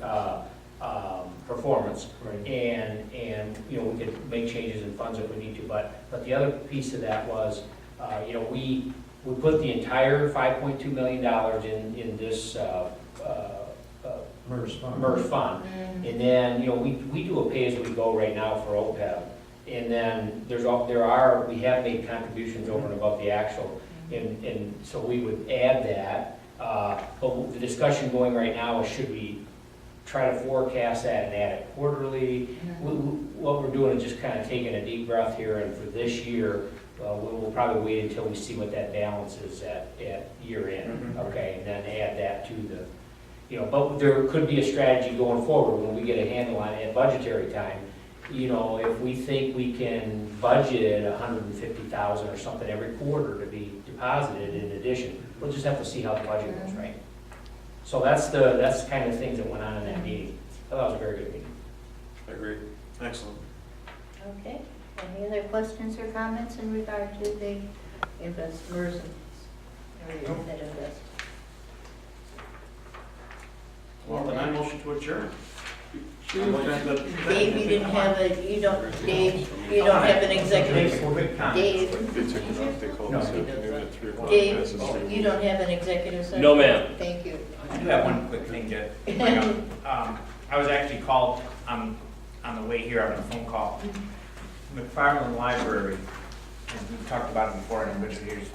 performance, Right. and you know, we could make changes in funds if we need to. But the other piece of that was, you know, we put the entire $5.2 million in this MERS fund. MERS fund. And then, you know, we do a pay-as-we-go right now for OPEB. And then we have made contributions over and above the actual. And so we would add that. But the discussion going right now is, should we try to forecast that and add it quarterly? What we're doing is just kind of taking a deep breath here, and for this year, we'll probably wait until we see what that balance is at year end, okay? And then add that to the, you know, but there could be a strategy going forward when we get a handle on it at budgetary time. You know, if we think we can budget $150,000 or something every quarter to be deposited in addition, we'll just have to see how the budget goes, right? So that's the kind of things that went on in that meeting. I thought it was a very good meeting. I agree. Excellent. Okay, any other questions or comments in regard to the investors and everything that invest? Well, then I motion to adjourn. Dave, you didn't have you don't have an executive, Dave, Dave, you don't have an executive session? No, ma'am. Thank you. I do have one quick thing to bring up. I was actually called on the way here, on a phone call. McFarland Library, and we've talked about it before, and which is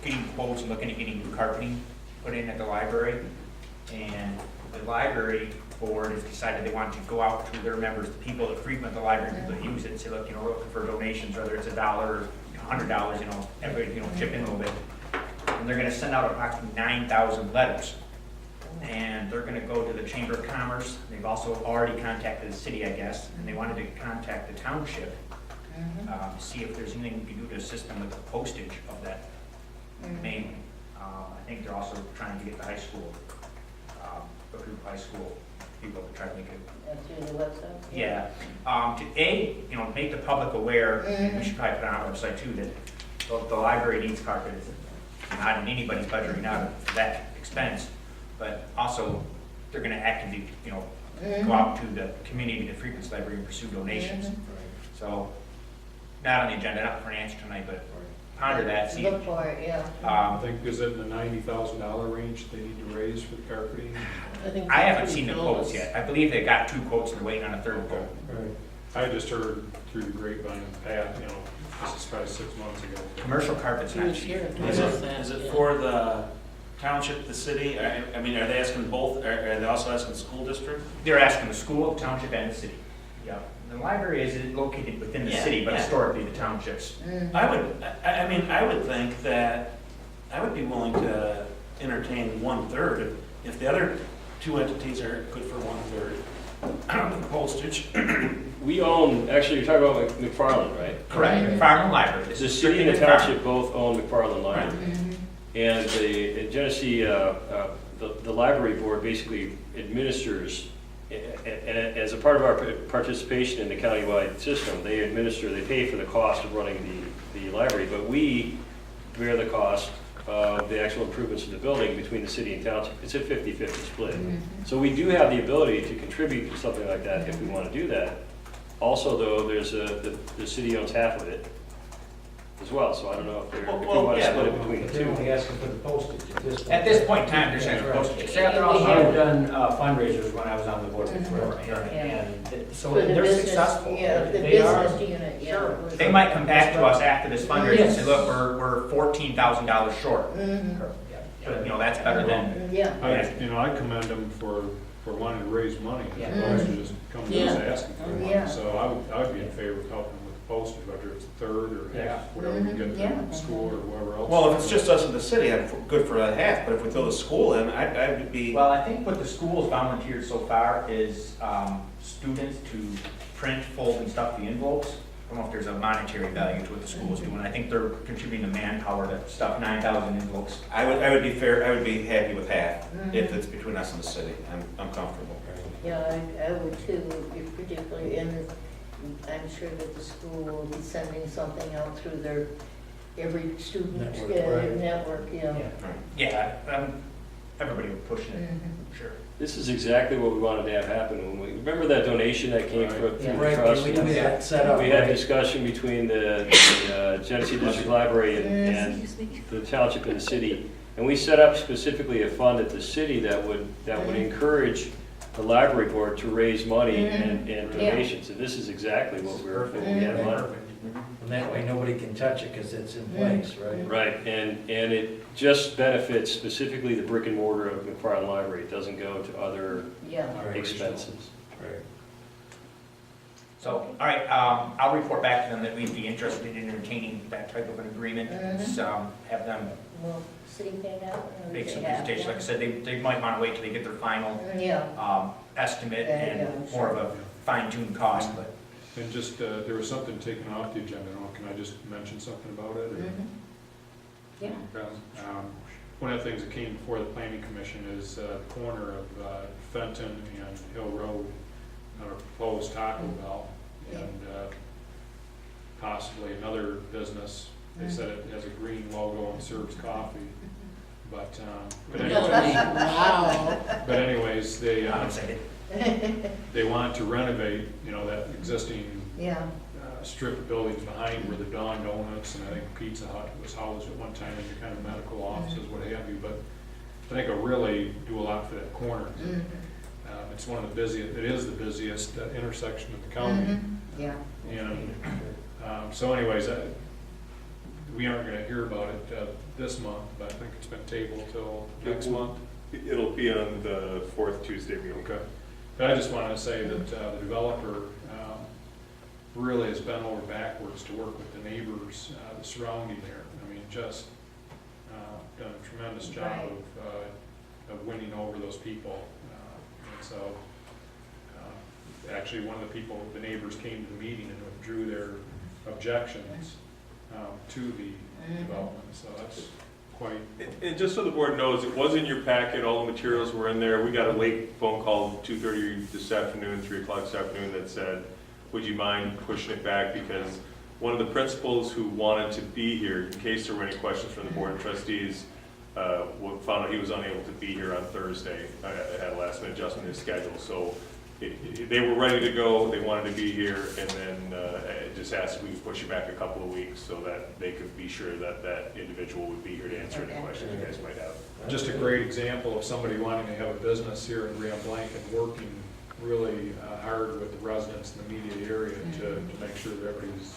getting quotes and looking at getting new carpeting put in at the library. And the library board has decided they want to go out to their members, the people that frequent the library, people that use it, and say, look, you know, we're looking for donations, whether it's $1 or $100, you know, everybody, you know, chip in a little bit. And they're gonna send out approximately 9,000 letters. And they're gonna go to the Chamber of Commerce. They've also already contacted the city, I guess, and they wanted to contact the township, see if there's anything we can do to assist them with the postage of that mailing. think they're also trying to get the high school, a group of high school people to try to make it. Through the website? Yeah, make the public aware, and we should probably put it on our website too, that the library needs carpet. It's not in anybody's budget now for that expense, but also they're gonna actively, go out to the community, the Frequency Library, and pursue donations. So, not on the agenda, not for an answer tonight, but ponder that, see. Look for it, yeah. I think, is it in the $90,000 range they need to raise for the carpeting? I haven't seen the quotes yet. I believe they got 2 quotes and they're waiting on a 3rd quote. I just heard through the grapevine, this is probably 6 months ago. Commercial carpet's He not was cheap. here. Is it for the township, the city? I mean, are they asking both, are they also asking the school district? They're asking the school, township, and the city. Yeah. The library is located within the Yeah, city, but yeah. historically the townships. I would think that I would be willing to entertain 1/3 if the other 2 entities are good for 1/3. Postage. We own, actually, you're talking about McFarland, right? Correct. Farm and library. This The is city and the strictly farm. township both own McFarland Library. And the Genesee, the library board basically administers, and as a part of our participation in the countywide system, they pay for the cost of running the library, but we bear the cost of the actual improvements to the building between the city and township. It's a 50-50 split. So we do have the ability to contribute to something like that if we want to do that. Also, though, the city owns half of it as well, so I don't know if we want to split it between the They're two. only asking for the postage at this point. At this point in time, they're saying postage. They're also done fundraisers when I was on the board before, Yeah. and so For the they're business, successful. yeah, the They are. business unit, yeah. Sure. They might come back to us after this fundraiser and say, Yes. look, we're $14,000 short. Mhm. But, that's better than, Yeah. I commend them for wanting to raise money, Yeah. as opposed to just coming to us Yeah. asking for money. Yeah. So I would be in favor of helping with the postage, whether it's a 1/3 or Yeah. half, whatever we get Yeah. from the school or whoever else. Well, if it's just us in the city, I'm good for a half, but if we throw the school in, I would be. well, I think what the school's volunteered so far is students to print, fold, and stuff the envelopes. I don't know if there's a monetary value to what the school is doing. I think they're contributing the manpower to stuff 9,000 envelopes. I would be fair, I would be happy with half if it's between us and the city. I'm comfortable. Yeah, I would too, particularly, and I'm sure that the school will be sending something out through their, every student Network, right. network, yeah. Yeah, everybody would push it, Mhm. sure. This is exactly what we wanted to have happen when we, remember that donation that came through the Right, trust? we had that set up. We had right? discussion between the Genesee District Library and the township and the city. And we set up specifically a fund at the city that would encourage the library board to raise money and donations. And this is exactly what we had money. And that way, nobody can touch it because it's in place, right? Right, and it just benefits specifically the brick and mortar of McFarland Library. It doesn't go to other Yeah. expenses. Right. So, all right, I'll report back to them that we'd be interested in entertaining that type of an agreement. Just, have them Will city pay that? or make they some have presentation. Like I said, they might want to wait till they get their final Yeah. estimate Yeah, and yeah, more of a fine-tuned cost, but And just, there was something taken off the agenda, can I just mention something about it? or- Mhm. Yeah. Okay. One of the things that came before the planning commission is corner of Fenton and Hill Road, a proposed Taco Bell, Yeah. and possibly another business. They said it has a green logo and serves coffee, but Wow. anyways, I'm excited. they want to renovate, that existing Yeah. strip of buildings behind where the Dawn Donuts and I think Pizza Hut was housed at one time into kind of medical offices, what have you, but I think it'll really do a lot for that corner. It's one of the busiest, it is the busiest intersection of the county. Yeah. And so anyways, we aren't gonna hear about it this month, but I think it's been tabled till next month. It'll be on the 4th Tuesday meeting. Okay. But I just wanted to say that the developer really has bent over backwards to work with the neighbors, the surrounding there. I mean, just done a tremendous job Right. of winning over those people. And so, actually, one of the people, the neighbors came to the meeting and withdrew their objections to the development. So quite, And just so the board knows, it was in your packet, all the materials were in there. We got a late phone call, 2:30 this afternoon, 3 o'clock this afternoon, that said, would you mind pushing it back? Because one of the principals who wanted to be here, in case there were any questions from the board of trustees, found out he was unable to be here on Thursday. I had a last minute adjustment in his schedule, so they were ready to go, they wanted to be here, and then just asked if we could push it back a couple of weeks so that they could be sure that that individual would be here to answer any questions you guys might have. just a great example of somebody wanting to have a business here in Grand Blanc and working really hard with the residents in the immediate area to make sure that everybody's,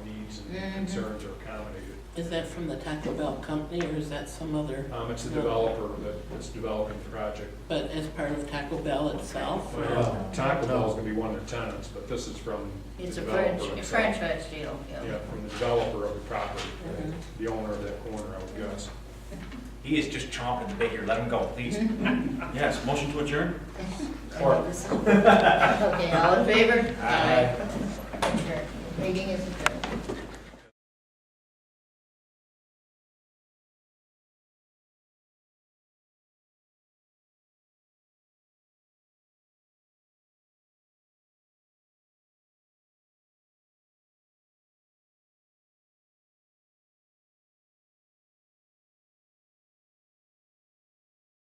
needs and concerns are accommodated. Is that from the Taco Bell company, or is that some other, It's the developer that's developing the project. but as part of Taco Bell itself? or- Well, Taco Bell's gonna be one of the tenants, but this is from the It's a developer himself. franchise deal, Yeah, from the developer of the property, Mhm. the owner of that corner, I would guess. He is just chomping at the bit here, let him go, please. Yes, motion to adjourn? Okay, all in favor? Aye. Meeting is adjourned.